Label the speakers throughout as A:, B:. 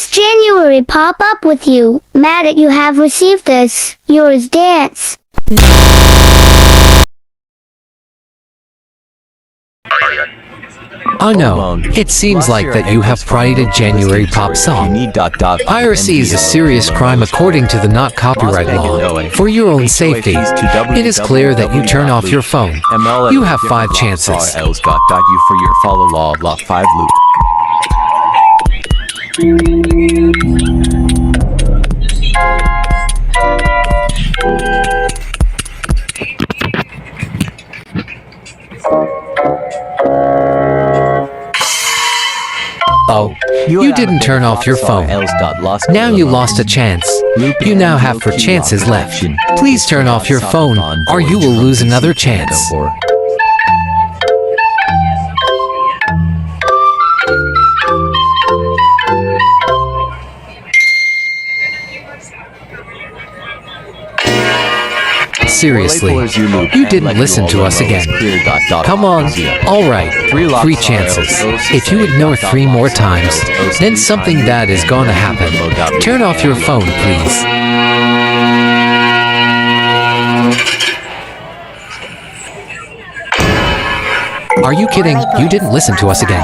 A: this January pop up with you. Matt, you have received this. Yours dance.
B: Oh no, it seems like that you have pirated January pop song. Piracy is a serious crime according to the not copyright law. For your own safety, it is clear that you turn off your phone. You have 5 chances.
C: For your follow law 5 loop.
B: Oh, you didn't turn off your phone. Now you lost a chance. You now have 4 chances left. Please turn off your phone, or you will lose another chance. Seriously, you didn't listen to us again. Come on, alright, 3 chances. If you ignore 3 more times, then something bad is gonna happen. Turn off your phone, please. Are you kidding? You didn't listen to us again.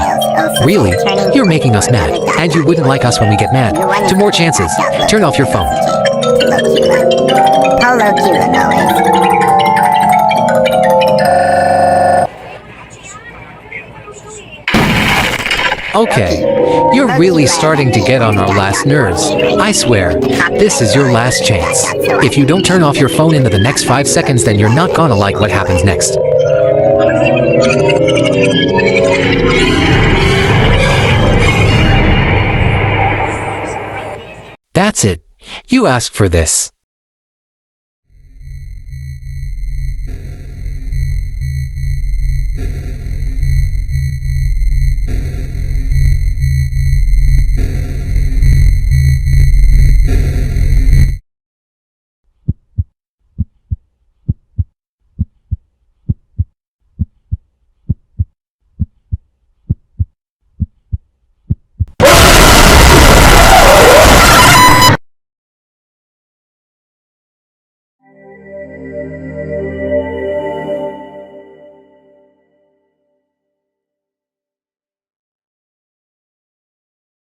B: Really? You're making us mad, and you wouldn't like us when we get mad. 2 more chances. Turn off your phone.
D: Polo Culo always.
B: Okay, you're really starting to get on our last nerves. I swear, this is your last chance. If you don't turn off your phone in the next 5 seconds, then you're not gonna like what happens next. That's it. You asked for this.